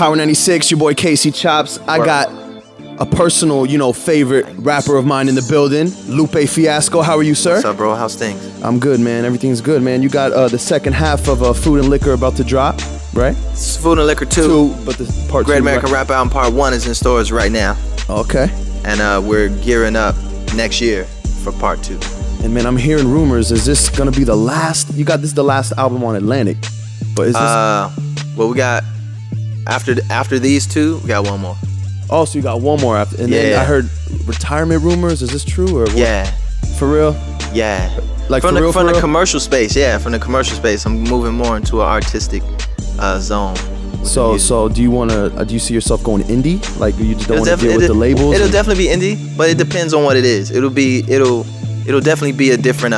Power 96, your boy Casey Chopz. I got a personal, favorite rapper of mine in the building, Lupe Fiasco. How are you, sir? What's up, bro? How's things? I'm good, man. Everything's good, man. You got the second half of Food and Liquor about to drop, right? It's Food and Liquor 2. But the part Great 2, American Rap Album Part 1 is in stores right now. Okay. And we're gearing up next year for Part 2. And man, I'm hearing rumors. Is this gonna be the last? This is the last album on Atlantic, but is this? Well, we got after these two, we got one more. Oh, so you got one more after? And then I heard retirement rumors. Is this true or what? Yeah. For real? Yeah. Like from for real, from the commercial space. Yeah, from the commercial space, I'm moving more into an artistic zone. So do you see yourself going indie? Like you just don't want to deal with the labels? It'll definitely be indie, but it depends on what it is. It'll definitely be a different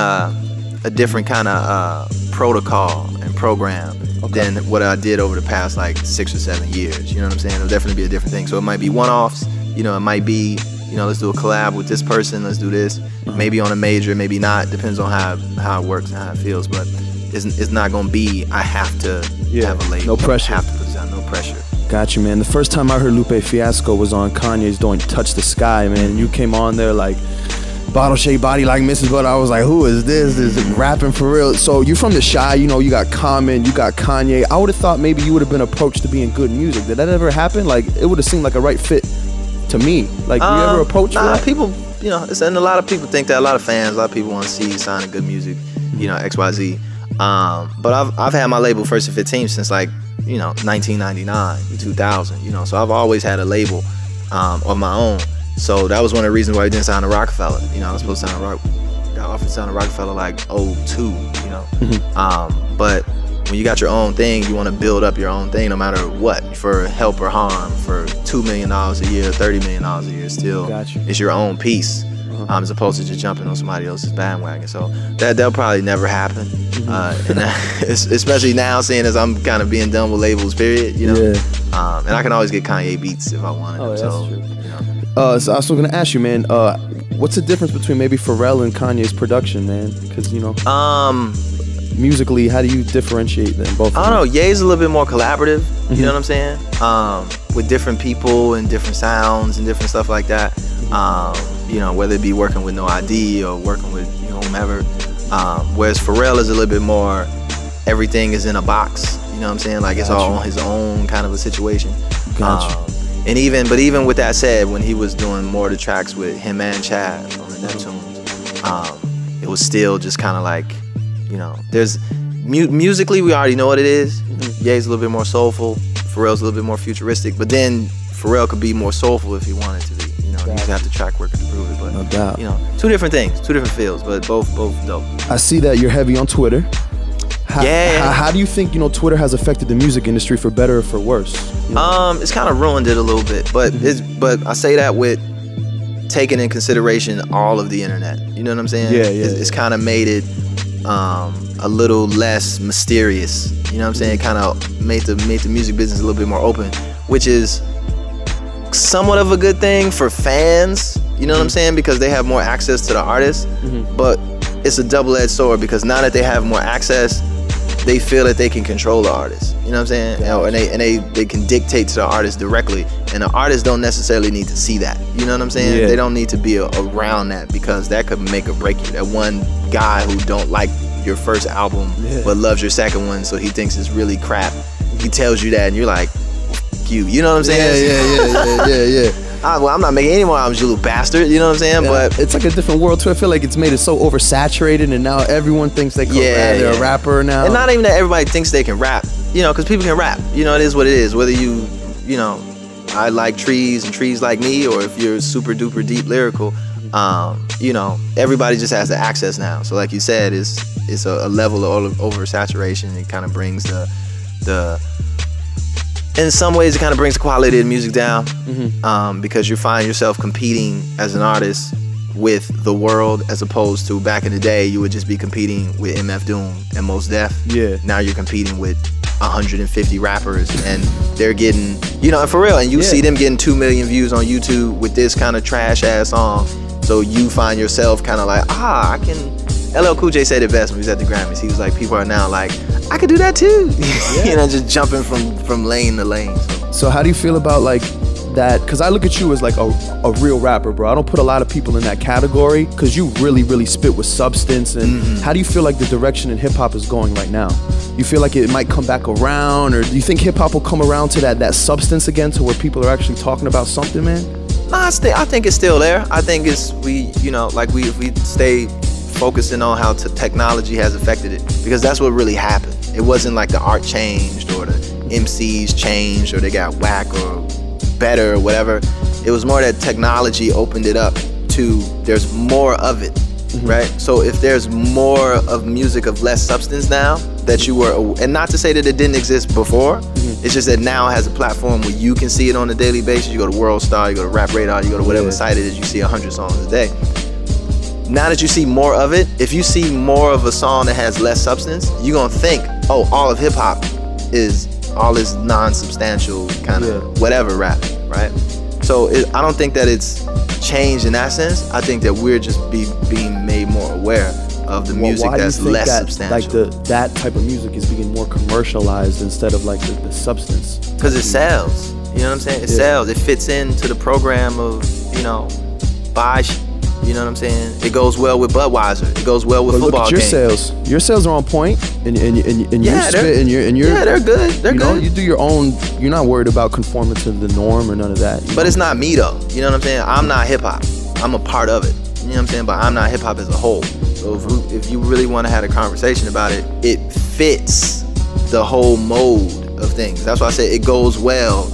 kind of protocol and program than what I did over the past like 6 or 7 years. You know what I'm saying? It'll definitely be a different thing. So it might be one-offs. It might be, let's do a collab with this person. Let's do this. Maybe on a major, maybe not. Depends on how it works and how it feels. But it's not gonna be I have to have a label. No pressure. I have to put it down. No pressure. Got you, man. The first time I heard Lupe Fiasco was on Kanye's "Don't Touch the Sky," man. You came on there like bottle shaped body like Mrs. But I was like, who is this? This is rapping for real. So you from the Shy, you got Common, you got Kanye. I would have thought maybe you would have been approached to be in good music. Did that ever happen? Like it would have seemed like a right fit to me. Like were you ever approached? People, and a lot of people think that. A lot of fans, a lot of people want to see you signing good music, XYZ. But I've had my label First and 15 since like 1999, 2000. So I've always had a label of my own. So that was one of the reasons why I didn't sign to Rockefeller. I was supposed to sign to got offered to sign to Rockefeller like 02, but when you got your own thing, you want to build up your own thing no matter what, for help or harm, for $2 million a year, $30 million a year, still it's your own piece, as opposed to just jumping on somebody else's bandwagon. So that'll probably never happen, and especially now, seeing as I'm kind of being done with labels, period, and I can always get Kanye beats if I wanted them. That's true. So I was going to ask you, man, what's the difference between maybe Pharrell and Kanye's production, man? Because, musically, how do you differentiate them both? I don't know. Ye's a little bit more collaborative, you know what I'm saying? With different people and different sounds and different stuff like that. Whether it be working with No ID or working with whomever. Whereas Pharrell is a little bit more, everything is in a box, you know what I'm saying? Like it's all on his own kind of a situation. Gotcha. And even with that said, when he was doing more of the tracks with him and Chad on the Neptunes, it was still just kind of like, there's musically we already know what it is. Ye's a little bit more soulful, Pharrell's a little bit more futuristic, but then Pharrell could be more soulful if he wanted to be. You just have to track work to prove it. But no doubt. Two different things, two different fields, but both dope. I see that you're heavy on Twitter. How do you think Twitter has affected the music industry for better or for worse? It's kind of ruined it a little bit, but but I say that with taking in consideration all of the internet. You know what I'm saying? It's kind of made it a little less mysterious. You know what I'm saying? Kind of made the music business a little bit more open, which is somewhat of a good thing for fans. You know what I'm saying? Because they have more access to the artists, but it's a double-edged sword because now that they have more access, they feel that they can control the artist. You know what I'm saying? And they can dictate to the artist directly. And the artists don't necessarily need to see that. You know what I'm saying? Yeah. They don't need to be around that because that could make or break you. That one guy who don't like your first album but loves your second one, so he thinks it's really crap. He tells you that and you're like, F you. You know what I'm saying? Yeah. Well, I'm not making any more albums, you little bastard. You know what I'm saying? But it's like a different world too. I feel like it's made it so oversaturated, and now everyone thinks they can rap. They're a rapper now. And not even that everybody thinks they can rap. Because people can rap. It is what it is. Whether I like trees and trees like me, or if you're super duper deep lyrical, everybody just has the access now. So like you said, it's a level of oversaturation. It kind of brings the in some ways, it kind of brings the quality of the music down, because you find yourself competing as an artist with the world, as opposed to back in the day, you would just be competing with MF Doom and Mos Def. Yeah. Now you're competing with 150 rappers, and they're getting, and for real, and you see them getting 2 million views on YouTube with this kind of trash ass song. So you find yourself kind of like, I can. LL Cool J said it best when he was at the Grammys. He was like, people are now like, I could do that too. Just jumping from lane to lane. So. So how do you feel about like that? Because I look at you as like a real rapper, bro. I don't put a lot of people in that category because you really spit with substance. And how do you feel like the direction in hip hop is going right now? You feel like it might come back around, or do you think hip hop will come around to that substance again, to where people are actually talking about something, man? Nah, I think it's still there. I think if we stay focusing on how technology has affected it, because that's what really happened. It wasn't like the art changed or the MCs changed or they got whack or better or whatever. It was more that technology opened it up to there's more of it, right? So if there's more of music of less substance now that you were, and not to say that it didn't exist before, it's just that now it has a platform where you can see it on a daily basis. You go to World Star, you go to Rap Radar, you go to whatever site it is, you see 100 songs a day. Now that you see more of it, if you see more of a song that has less substance, you're gonna think, oh, all of hip hop is all this non-substantial kind of whatever rap, right? So I don't think that it's changed in that sense. I think that we're just being made more aware of the music that's less substantial. Like that type of music is being more commercialized instead of like the substance. Because it sells. You know what I'm saying? It sells. It fits into the program of, buy. You know what I'm saying? It goes well with Budweiser. It goes well with football games. Look at your sales. Your sales are on point, and you spit, and you're they're good. They're good. You do your own. You're not worried about conforming to the norm or none of that. But it's not me though. You know what I'm saying? I'm not hip hop. I'm a part of it. You know what I'm saying? But I'm not hip hop as a whole. So if you really want to have a conversation about it, it fits the whole mode of things. That's why I say it goes well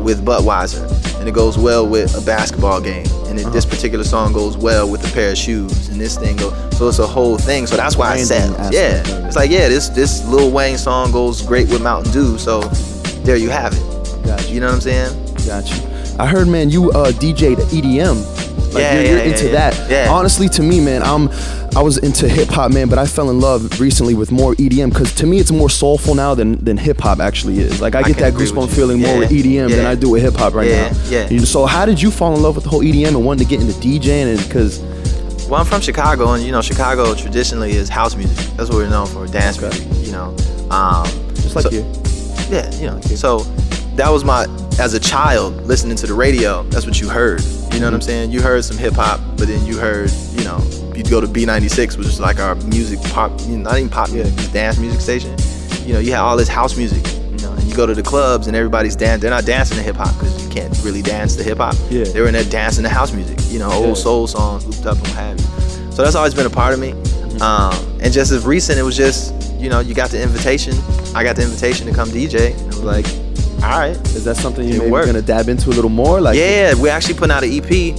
with Budweiser, and it goes well with a basketball game, and this particular song goes well with a pair of shoes, and this thing goes, so it's a whole thing. So that's why it sells. It's like, this Lil Wayne song goes great with Mountain Dew, so there you have it. Gotcha. You know what I'm saying? Got you. I heard, man, you DJ'd EDM. Like you're into that. Yeah. Honestly, to me, man, I was into hip hop, man, but I fell in love recently with more EDM, because to me it's more soulful now than hip hop actually is. Like I get that goosebump feeling more with EDM than I do with hip hop right now. Yeah. So how did you fall in love with the whole EDM and wanting to get into DJing? And because I'm from Chicago, and Chicago traditionally is house music. That's what we're known for, dance music. Just like you. Yeah. So that was as a child listening to the radio. That's what you heard. You know what I'm saying? You heard some hip hop, but then you heard, you'd go to B96, which is like our music pop, not even pop music, dance music station. You had all this house music, and you go to the clubs and everybody's dancing. They're not dancing to hip hop because you can't really dance to hip hop. Yeah. They were in there dancing to house music, old soul songs looped up and what have you. So that's always been a part of me. And just as recent, it was just, you got the invitation. I got the invitation to come DJ, and it was like, all right. Is that something you're maybe gonna dab into a little more? We're actually putting out an EP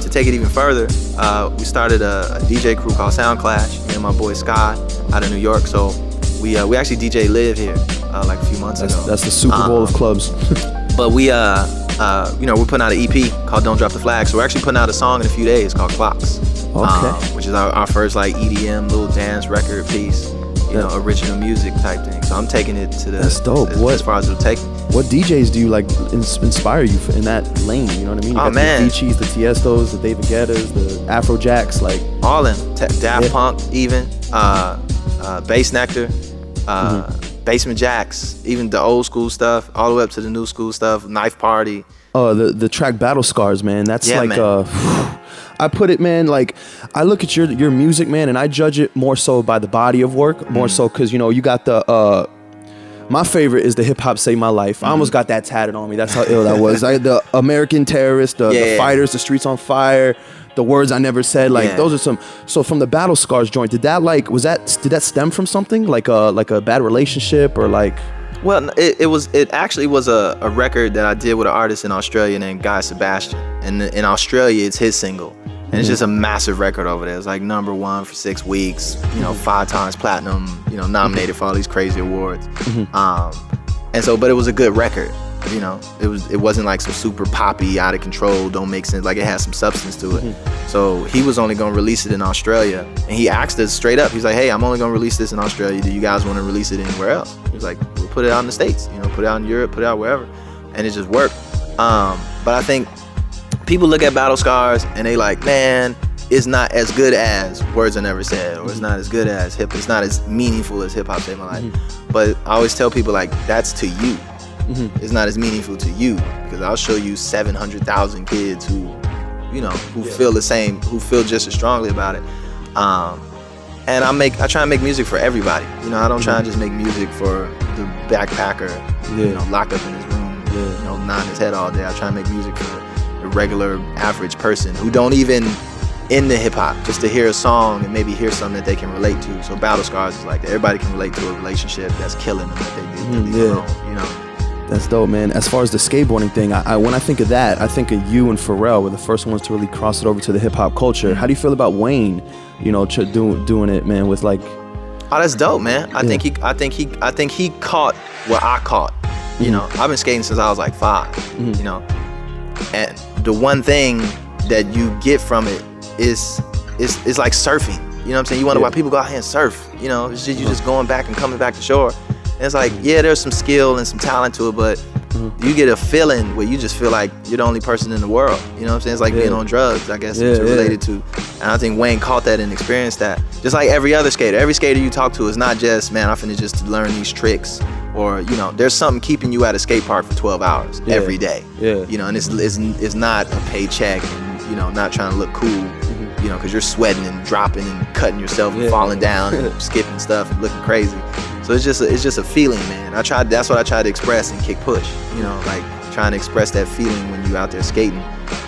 to take it even further. We started a DJ crew called Sound Clash, me and my boy Sky out of New York. So we actually DJ live here like a few months ago. That's the Super Bowl of clubs. But we're putting out an EP called Don't Drop the Flag. So we're actually putting out a song in a few days called Clocks. Okay. Which is our first like EDM little dance record piece. Original music type thing. So I'm taking it to that's dope. As far as it'll take me. What DJs do you like inspire you in that lane? You know what I mean? You got man. The Aviciis, the Tiestos, the David Guettas, the Afrojacks, like all in Daft Punk, even Bass Nectar, Basement Jacks, even the old school stuff, all the way up to the new school stuff. Knife Party. Oh, the track Battle Scars, man. That's I put it, man, like I look at your music, man, and I judge it more so by the body of work, more so because you got the my favorite is the Hip Hop Save My Life. I almost got that tatted on me. That's how ill that was. The American Terrorist, the Fighters, the Streets on Fire, the Words I Never Said. Like those are some. So from the Battle Scars joint, did that stem from something like a bad relationship or like? Well, it actually was a record that I did with an artist in Australia named Guy Sebastian, and in Australia it's his single, and it's just a massive record over there. It's like #1 for 6 weeks, 5 times platinum, nominated for all these crazy awards, and so, but it was a good record. It wasn't like some super poppy, out of control, don't make sense. Like it had some substance to it. So he was only gonna release it in Australia, and he asked us straight up. He's like, "Hey, I'm only gonna release this in Australia. Do you guys want to release it anywhere else?" He was like, "We'll put it out in the States. Put it out in Europe, put it out wherever," and it just worked. But I think people look at Battle Scars and they like, man, it's not as good as Words I Never Said, or it's not as good as it's not as meaningful as Hip Hop Saved My Life. But I always tell people, like, that's to you. is not as meaningful to you, because I'll show you 700,000 kids who, you know, who feel the same, who feel just as strongly about it. And I try and make music for everybody. You know, I don't try and just make music for the backpacker, you know, locked up in his room, you know, nodding his head all day. I try and make music for the regular average person who don't even into hip hop, just to hear a song and maybe hear something that they can relate to. So Battle Scars is like that. Everybody can relate to a relationship that's killing them that they did wrong, you know. That's dope, man. As far as the skateboarding thing, when I think of that, I think of you and Pharrell were the first ones to really cross it over to the hip hop culture. How do you feel about Wayne, you know, doing it, man, with like? Oh, that's dope, man. I think he caught what I caught. You know, I've been skating since I was like 5. You know, and the one thing that you get from it is like surfing. You know what I'm saying? You wonder why people go out here and surf. You know, it's just, you just going back and coming back to shore. And it's like, yeah, there's some skill and some talent to it, but you get a feeling where you just feel like you're the only person in the world. You know what I'm saying? It's like being on drugs, I guess, it's related to. And I think Wayne caught that and experienced that. Just like every other skater. Every skater you talk to is not just, man, I'm finna just learn these tricks. Or, you know, there's something keeping you at a skate park for 12 hours every day. You know, and it's not a paycheck and, you know, not trying to look cool, you know, because you're sweating and dropping and cutting yourself and falling down and skipping stuff and looking crazy. So it's just a feeling, man. That's what I try to express in Kick Push. You know, like trying to express that feeling when you out there skating,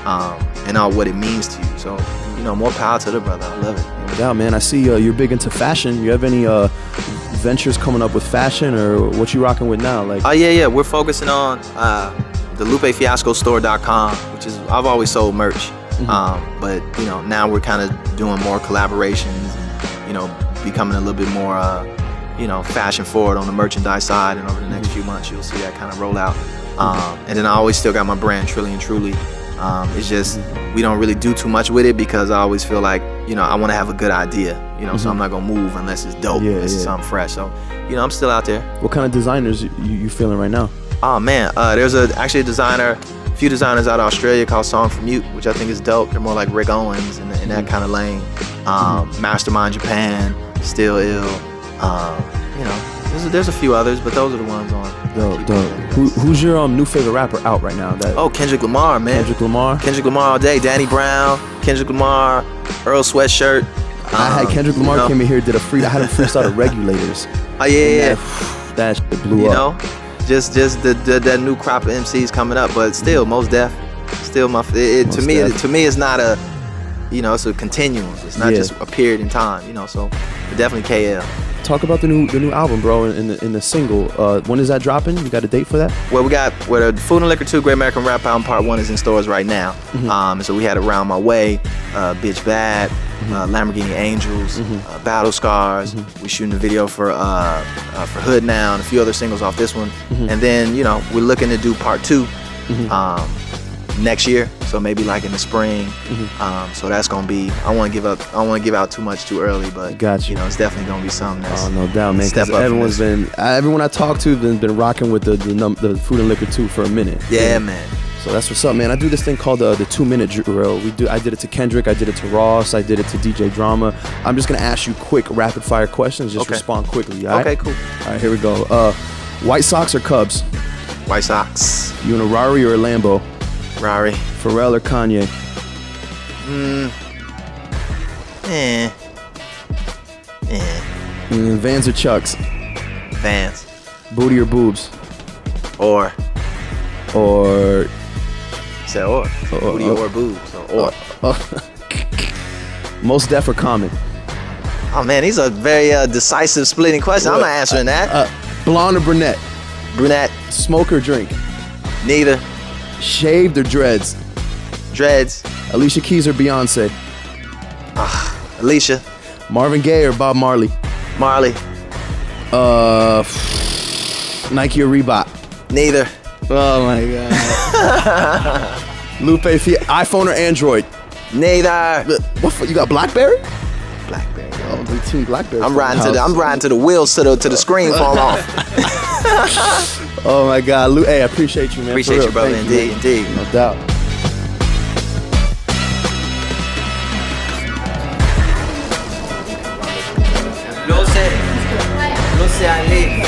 and all what it means to you. So, you know, more power to the brother. I love it. Yeah, man. I see you're big into fashion. You have any ventures coming up with fashion, or what you rocking with now? Like, yeah. We're focusing on the LupeFiascoStore.com, which is, I've always sold merch, but you know, now we're kind of doing more collaborations and, you know, becoming a little bit more you know, fashion forward on the merchandise side, and over the next few months you'll see that kind of roll out. And then I always still got my brand Trillion Truly. It's just we don't really do too much with it because I always feel like, you know, I want to have a good idea, you know, so I'm not gonna move unless it's dope, unless it's something fresh. So, you know, I'm still out there. What kind of designers you feeling right now? Oh man, there's actually a few designers out of Australia called Song for Mute, which I think is dope. They're more like Rick Owens in that kind of lane. Mastermind Japan, Still Ill. You know, there's a few others, but those are the ones on. Dope. Who's your new favorite rapper out right now? Kendrick Lamar, man. Kendrick Lamar all day. Danny Brown, Kendrick Lamar, Earl Sweatshirt. I had Kendrick Lamar came in here, I had him freestyle the Regulators. Oh yeah. That shit blew up. You know, just that new crop of MCs coming up, but still, Mos Def, still to me it's not a, you know, it's a continuum. It's not just a period in time, you know. So, but definitely KL. Talk about the new album, bro, in the single. When is that dropping? You got a date for that? Well, the Food and Liquor 2 Great American Rap Album Part 1 is in stores right now. So we had Around My Way, Bitch Bad, Lamborghini Angels, Battle Scars. We're shooting a video for Hood Now and a few other singles off this one. And then, you know, we're looking to do Part 2 next year. So maybe like in the spring. So that's gonna be. I don't want to give out too much too early, but you know, it's definitely gonna be something that's. Oh, no doubt, man. Because everyone I talked to been rocking with the Food and Liquor 2 for a minute. Yeah, man. So that's what's up, man. I do this thing called the 2-minute drill. I did it to Kendrick, I did it to Ross, I did it to DJ Drama. I'm just gonna ask you quick rapid fire questions. Just respond quickly. All right? Okay, cool. All right, here we go. White Sox or Cubs? White Sox. You in a Rari or a Lambo? Rari. Pharrell or Kanye? Vans or Chucks? Vans. Booty or boobs? Or. Say or. Booty or boobs. Or. Most Def or Common? Oh man, these are very decisive, splitting questions. I'm not answering that. Blonde or brunette? Brunette. Smoke or drink? Neither. Shaved or dreads? Dreads. Alicia Keys or Beyonce? Alicia. Marvin Gaye or Bob Marley? Marley. Nike or Reebok? Neither. Oh my god. Lupe iPhone or Android? Neither. What? You got BlackBerry? BlackBerry. Oh, the team BlackBerry. I'm riding to the wheels to the screen fall off. Oh my God, hey, I appreciate you, man. Appreciate you, brother. Indeed. No doubt. Lo sé, Ali.